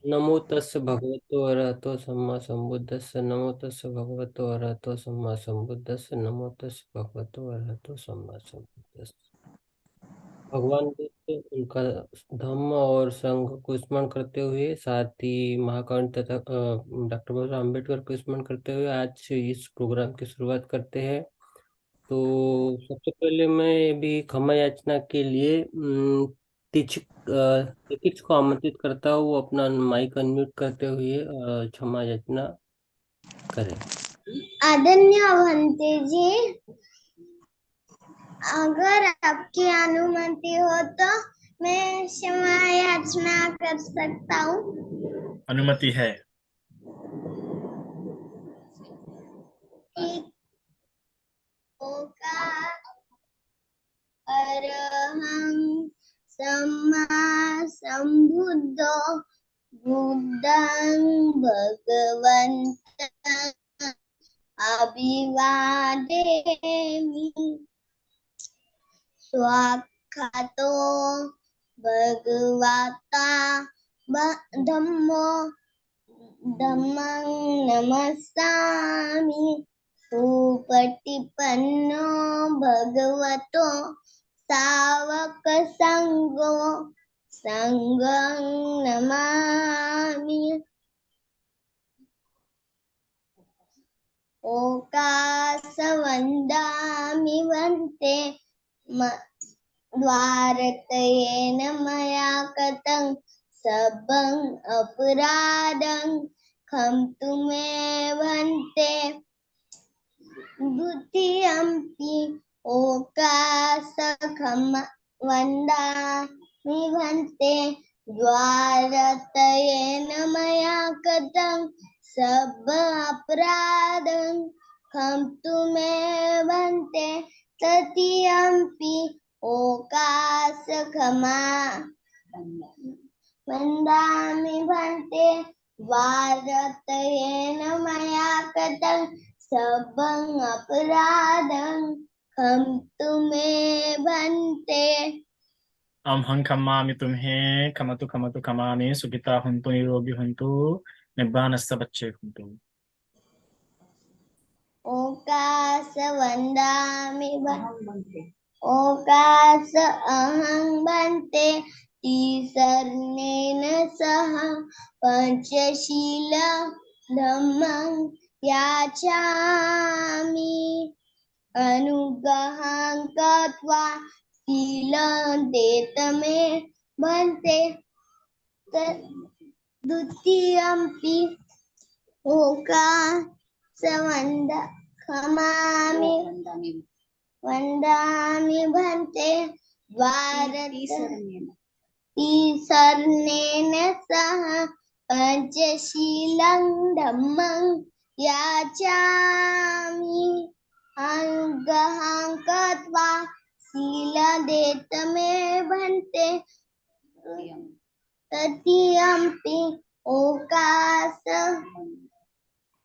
नमो तस् भगवतो अरहतो सम्मा संबुद्धस्स। नमो तस् भगवतो अरहतो सम्मा संबुद्धस्स। नमो तस् भगवतो अरहतो सम्मा संबुद्धस्स। भगवान बुद्ध, उनका धम्म और संघ को स्मरण करते हुए, साथ ही महाकारुण्य तथा डॉक्टर बाबा साहब अम्बेडकर को स्मरण करते हुए आज इस प्रोग्राम की शुरुआत करते हैं। तो सबसे पहले मैं भी क्षमा याचना के लिए तीक्षित को आमंत्रित करता हूँ, वो अपना माइक अनम्यूट करते हुए क्षमा याचना करें। आदरणीय भंते जी, अगर आपकी अनुमति हो तो मैं क्षमा याचना कर सकता हूँ। अनुमति है। ठीक होगा। अरहं सम्मा संबुद्धो बुद्धं भगवन्तं अभिवादेमि। स्वाक्षातो भगवता धम्मं नमस्सामि। सुपटिपन्नो भगवतो सावक संगो संगं नमामि। ओकासवन्दामि वन्ते द्वारतयेन मया कृतं सबं अपराधं क्षमतु मे वन्ते। द्वितीयंपि ओकासखम वन्दामि वन्ते द्वारतयेन मया कृतं सब अपराधं क्षमतु मे वन्ते। तृतीयंपि ओकासखमा वन्दामि वन्ते द्वारतयेन मया कृतं सबं अपराधं क्षमतु मे वन्ते। अहं क्षमामि तुम्हें, खमतु खमतु खमामि। सुखिता हुन्तु, निरोगी हुन्तु, निब्बानस्स बच्चे हुन्तु। ओकास वन्दामि ओकास अहं वन्ते तिसर्णेन सह पंचशील धम्मं याचामि। अनुग्रहं कृत्वा शीलं देतमे भन्ते। द्वितीयंपि खमामि वन्दामि भन्ते तिसर्णेन सह पंचशीलं धम्मं याचामि। अनुग्रहं कृत्वा शीलदेतमे भन्ते। तृतीयंपि ओकास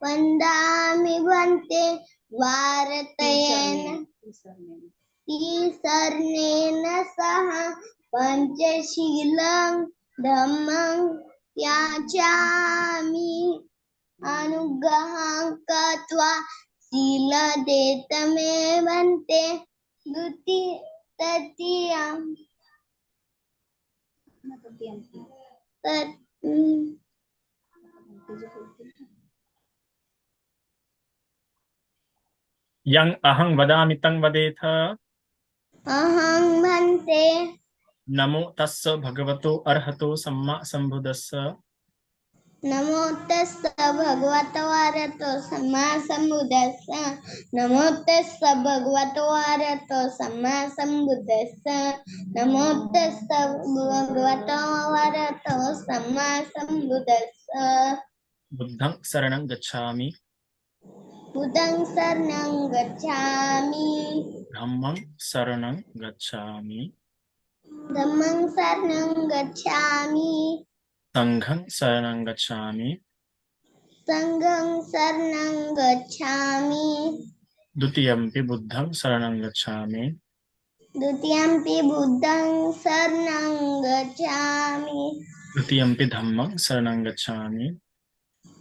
वन्दामि वन्ते तिसर्णेन सह पंचशीलं धम्मं याचामि। अनुग्रहं कृत्वा शीलदेतमे भन्ते। तृतीयं यं अहं वदामि तं वदेथ। अहं भन्ते। नमो तस्स भगवतो अरहतो सम्मा संबुद्धस्स। नमो तस्स भगवतो अरहतो सम्मा संबुद्धस्स। नमो तस्स भगवतो अरहतो सम्मा संबुद्धस्स। नमो तस्स भगवतो अरहतो सम्मा संबुद्धस्स। बुद्धं शरणं गच्छामि। बुद्धं शरणं गच्छामि। धम्मं शरणं गच्छामि। धम्मं शरणं गच्छामि। संघं शरणं गच्छामि। संघं शरणं गच्छामि। द्वितीयंपि बुद्धं शरणं गच्छामि। द्वितीयंपि बुद्धं शरणं गच्छामि। तृतीयम्पि धम्मं शरणं गच्छामि।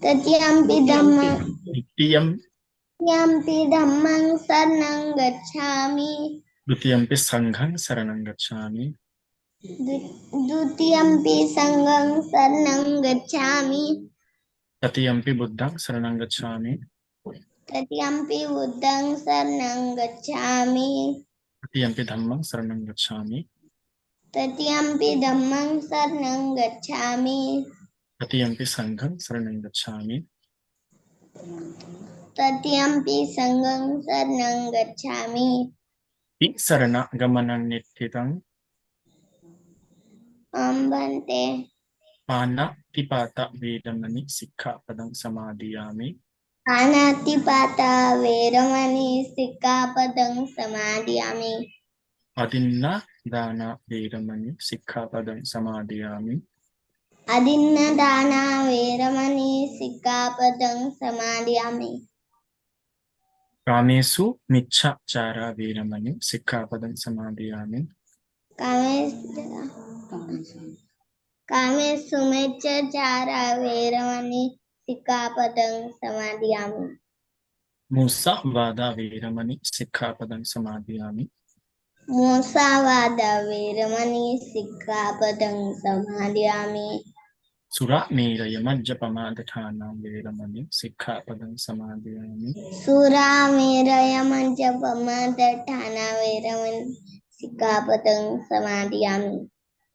तृतीयम्पि धम्मं द्वितीयं शरणं गच्छामि। द्वितीयम्पि संघं शरणं गच्छामि। द्वितीयम्पि संघं शरणं गच्छामि। तृतीयम्पि बुद्धं शरणं गच्छामि। तृतीयम्पि बुद्धं शरणं गच्छामि। तृतीयम्पि धम्मं शरणं गच्छामि। तृतीयम्पि धम्मं शरणं गच्छामि। तृतीयम्पि संघं शरणं गच्छामि। तृतीयम्पि संघं शरणं गच्छामि। शरणगमनं नित्थितं भन्ते। पानातिपाता वेदमणि सिक्खापदं समादियामि। पानातिपाता वेरमणि सिक्खापदं समादियामि। अदिन्नादाना वेरमणि सिक्खापदं समादियामि। अदिन्नदाना वेरमणि सिक्खापदं समादियामि। कामेषु मिच्छाचारा वेरमणि सिक्खापदं समादियामि। कामेषु मिच्छाचारा वेरमणि सिक्खापदं समादियामि। मुसावादा वेरमणि सिक्खापदं समादियामि। मुसावादा वेरमणि सिक्खापदं समादियामि। सुरामेरयमज्जपमादठाना वेरमणि सिक्खापदं समादियामि। सुरामेरयमज्जपमादठाना वेरमणि सिक्खापदं समादियामि।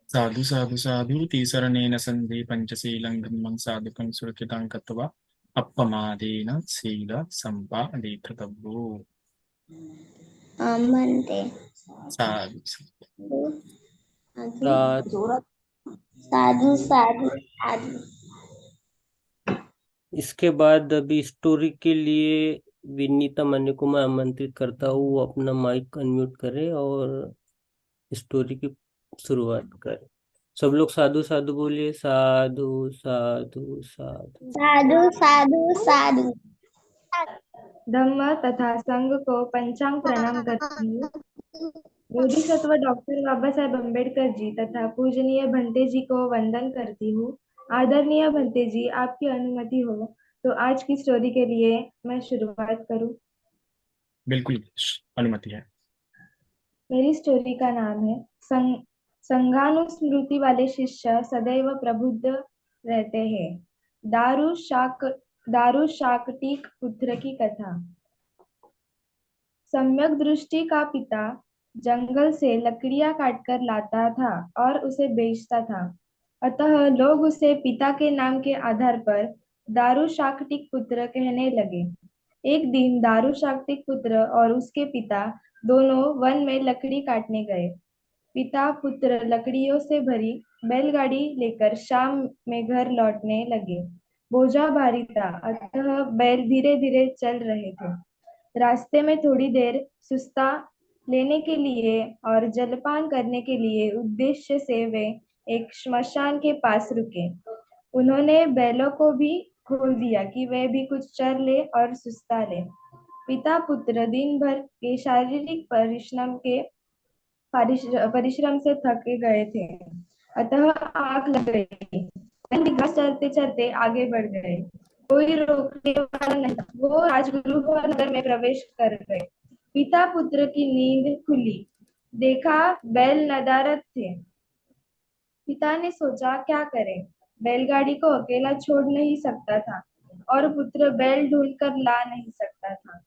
साधु साधु साधु तीसरणेन सन्धि पंचशीलं धम्मं साधुकं सुरक्षितं कृत्वा अपमादेन शील संपादितव्यो। भन्ते। साधु साथ साधु साधु साधु। इसके बाद अभी स्टोरी के लिए विनीता मन्य को मैं आमंत्रित करता हूँ, वो अपना माइक अनम्यूट करे और स्टोरी की शुरुआत करे। सब लोग साधु साधु बोलिए। साधु साधु साधु। साधु साधु साधु। धम्म तथा संघ को पंचांग प्रणाम करती हूँ। बोधिसत्व डॉक्टर बाबा साहेब अम्बेडकर जी तथा पूजनीय भंते जी को वंदन करती हूँ। आदरणीय भंते जी, आपकी अनुमति हो तो आज की स्टोरी के लिए मैं शुरुआत करूँ। बिल्कुल अनुमति है। मेरी स्टोरी का नाम है संघानुस्मृति वाले शिष्य सदैव प्रबुद्ध रहते हैं। दारू शाकटिक पुत्र की कथा। सम्यक दृष्टि का पिता जंगल से लकड़ियां काटकर लाता था और उसे बेचता था। अतः लोग उसे पिता के नाम के आधार पर दारू शाकटिक पुत्र कहने लगे। एक दिन दारू शाकटिक पुत्र और उसके पिता दोनों वन में लकड़ी काटने गए। पिता पुत्र लकड़ियों से भरी बैलगाड़ी लेकर शाम में घर लौटने लगे। बोझा भारी था, अतः बैल धीरे धीरे चल रहे थे। रास्ते में थोड़ी देर सुस्ता लेने के लिए और जलपान करने के लिए उद्देश्य से वे एक श्मशान के पास रुके। उन्होंने बैलों को भी खोल दिया कि वे भी कुछ चर ले और सुस्ता ले। पिता पुत्र दिन भर के शारीरिक परिश्रम से थके गए थे, अतः आग लग गई। घास चरते चरते आगे बढ़ गए। कोई रोकने वाला नहीं था। वो राजगृह नगर में प्रवेश कर गए। पिता पुत्र की नींद खुली, देखा बैल नदारद थे। पिता ने सोचा क्या करें, बैलगाड़ी को अकेला छोड़ नहीं सकता था और पुत्र बैल ढूंढ कर ला नहीं सकता था।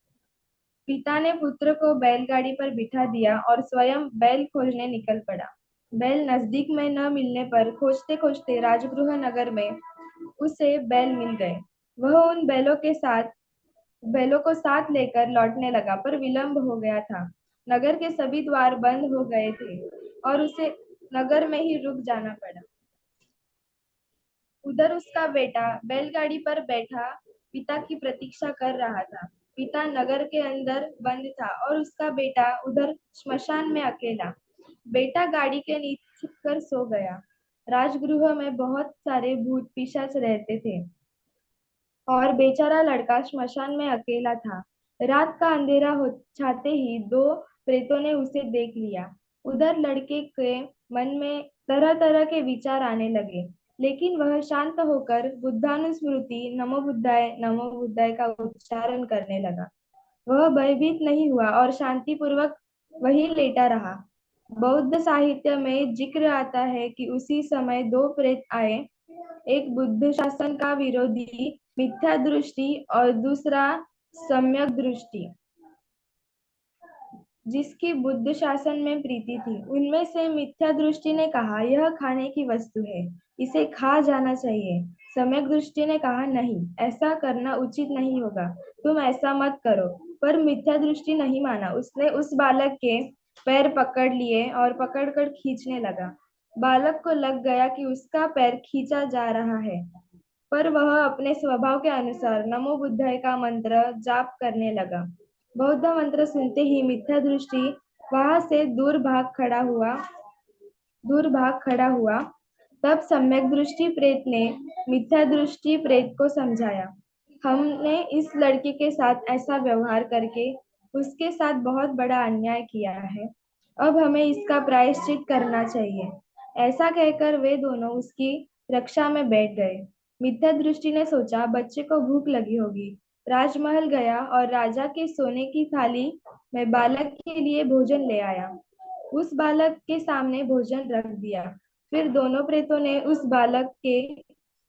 पिता ने पुत्र को बैलगाड़ी पर बिठा दिया और स्वयं बैल खोजने निकल पड़ा। बैल नजदीक में न मिलने पर खोजते खोजते राजगृह नगर में उसे बैल मिल गए। वह उन बैलों को साथ लेकर लौटने लगा, पर विलंब हो गया था। नगर के सभी द्वार बंद हो गए थे और उसे नगर में ही रुक जाना पड़ा। उधर उसका बेटा बैलगाड़ी पर बैठा पिता की प्रतीक्षा कर रहा था। पिता नगर के अंदर बंद था और उसका बेटा उधर श्मशान में अकेला। बेटा गाड़ी के नीचे छिपकर सो गया। राजगृह में बहुत सारे भूत पिशाच रहते थे और बेचारा लड़का श्मशान में अकेला था। रात का अंधेरा हो छाते ही दो प्रेतों ने उसे देख लिया। उधर लड़के के मन में तरह तरह के विचार आने लगे। लेकिन वह शांत होकर बुद्धानुस्मृति नमो बुद्धाय का उच्चारण करने लगा। वह भयभीत नहीं हुआ और शांतिपूर्वक वहीं लेटा रहा। बौद्ध साहित्य में जिक्र आता है कि उसी समय दो प्रेत आए, एक बुद्ध शासन का विरोधी मिथ्या दृष्टि और दूसरा सम्यक दृष्टि जिसकी बुद्ध शासन में प्रीति थी। उनमें से मिथ्या दृष्टि ने कहा, यह खाने की वस्तु है, इसे खा जाना चाहिए। सम्यक दृष्टि ने कहा, नहीं, ऐसा करना उचित नहीं होगा, तुम ऐसा मत करो। पर मिथ्या दृष्टि नहीं माना। उसने उस बालक के पैर पकड़ लिए और पकड़कर खींचने लगा। बालक को लग गया कि उसका पैर खींचा जा रहा है, पर वह अपने स्वभाव के अनुसार नमो बुद्धाय का मंत्र जाप करने लगा। बौद्ध मंत्र सुनते ही मिथ्या दृष्टि वहां से दूर भाग खड़ा हुआ। तब सम्यक दृष्टि प्रेत ने मिथ्या दृष्टि प्रेत को समझाया, हमने इस लड़के के साथ ऐसा व्यवहार करके उसके साथ बहुत बड़ा अन्याय किया है। अब हमें इसका प्रायश्चित करना चाहिए। ऐसा कहकर वे दोनों उसकी रक्षा में बैठ गए। मिथ्या दृष्टि ने सोचा, बच्चे को भूख लगी होगी। राजमहल गया और राजा के सोने की थाली में बालक के लिए भोजन ले आया। उस बालक के सामने भोजन रख दिया। फिर दोनों प्रेतों ने उस बालक के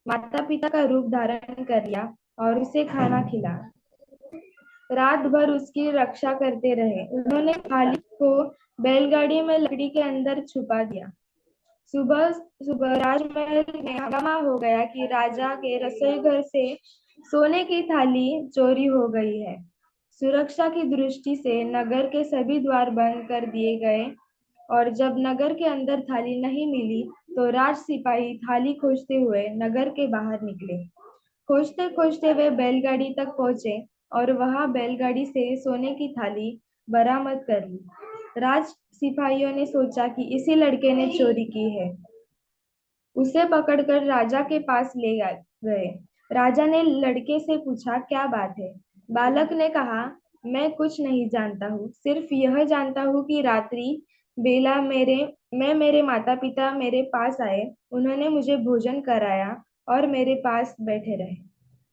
माता पिता का रूप धारण कर लिया और उसे खाना खिलाया। रात भर उसकी रक्षा करते रहे। उन्होंने थाली को बैलगाड़ी में लकड़ी के अंदर छुपा दिया। सुबह सुबह राजमहल में हंगामा हो गया कि राजा के रसोई घर से सोने की थाली चोरी हो गई है। सुरक्षा की दृष्टि से नगर के सभी द्वार बंद कर दिए गए और जब नगर के अंदर थाली नहीं मिली तो राज सिपाही थाली खोजते हुए नगर के बाहर निकले। खोजते खोजते वे बैलगाड़ी तक पहुंचे और वहां बैलगाड़ी से सोने की थाली बरामद कर ली। राज सिपाहियों ने सोचा कि इसी लड़के ने चोरी की है। उसे पकड़कर राजा के पास ले गए। राजा ने लड़के से पूछा, क्या बात है? बालक ने कहा, मैं कुछ नहीं जानता हूँ, सिर्फ यह जानता हूँ कि रात्रि बेला मेरे माता पिता मेरे पास आए, उन्होंने मुझे भोजन कराया और मेरे पास बैठे रहे।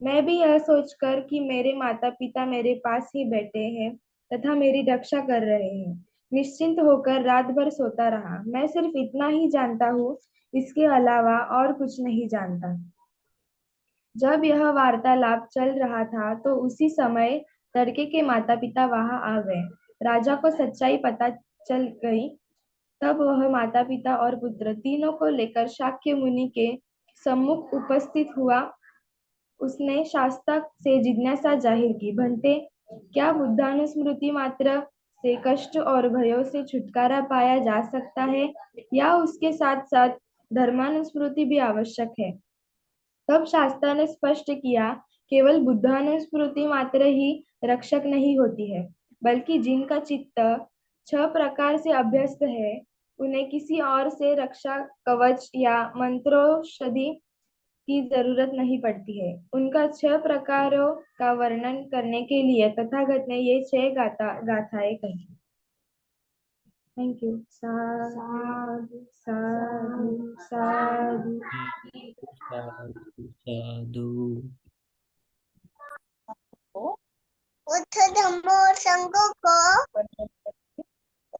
मैं भी यह सोचकर कि मेरे माता पिता मेरे पास ही बैठे हैं तथा मेरी रक्षा कर रहे हैं, निश्चिंत होकर रात भर सोता रहा। मैं सिर्फ इतना ही जानता हूँ, इसके अलावा और कुछ नहीं जानता। जब यह वार्तालाप चल रहा था तो उसी समय लड़के के माता पिता वहां आ गए। राजा को सच्चाई पता चल गई। तब वह माता पिता और पुत्र तीनों को लेकर शाक्य मुनि के सम्मुख उपस्थित हुआ। उसने शास्ता से जिज्ञासा जाहिर की, भंते, क्या बुद्धानुस्मृति मात्र से कष्ट और भयों से छुटकारा पाया जा सकता है या उसके साथ साथ धर्मानुस्मृति भी आवश्यक है? तब शास्त्रा ने स्पष्ट किया, केवल बुद्धानुस्मृति मात्र ही रक्षक नहीं होती है, बल्कि जिनका चित्त 6 प्रकार से अभ्यस्त है, उन्हें किसी और से रक्षा कवच या मंत्रोषधि की जरूरत नहीं पड़ती है। उनका 6 प्रकारों का वर्णन करने के लिए तथागत ने ये 6 गाथाएं कही। Thank you. साधु साधु साधु। साधु साधु। बुद्ध धम्म और संघ को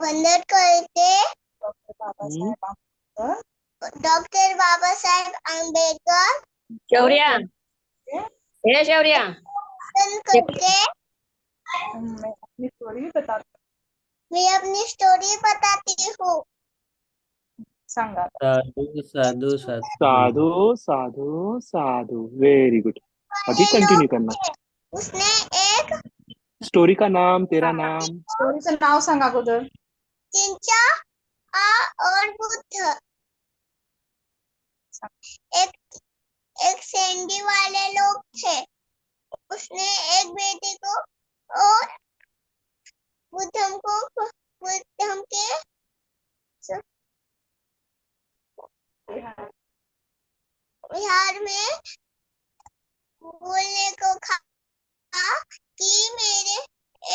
वंदन करके डॉक्टर बाबा साहेब आम्बेडकर शौर्या, हे शौर्या, करके मैं अपनी स्टोरी बताती हूँ। साधु साधु साधु। साधु साधु साधु, वेरी गुड। अभी कंटिन्यू करना। उसने एक स्टोरी का नाम, तेरा नाम, स्टोरीचं नाव सांगा अगोदर। चिंचा और बुद्ध। एक सैंडी वाले लोग थे। उसने एक बेटे को और बुद्धम के बिहार में बोलने को कहा कि मेरे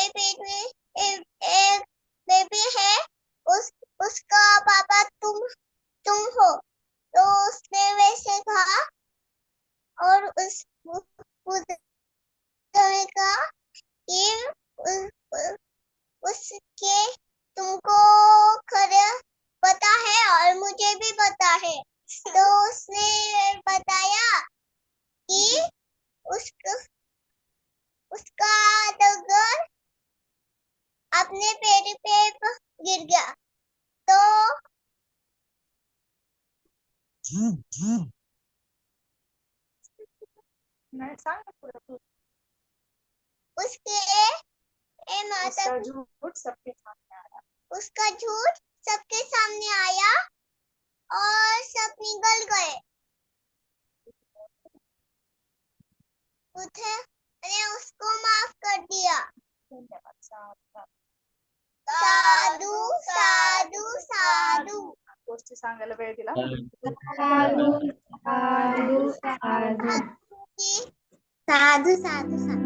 पेट में एक बेबी है, उसका पापा तुम हो। तो उसने वैसे कहा उसके तुमको खरा पता है और मुझे भी पता है। तो उसने बताया कि उसका उसका डगर अपने पैर पे गिर गया। तो नाही सांग ना पुढे तू. उसके माता उसका झूठ सबके सामने आया. उसका झूठ सबके सामने आया और सब निकल गए। मैंने उसको माफ कर दिया। धन्यवाद. साधू साधू साधू। गोष्टी सांगायला वेळ दिला. साधू साधू साधू साधू साधू साधू।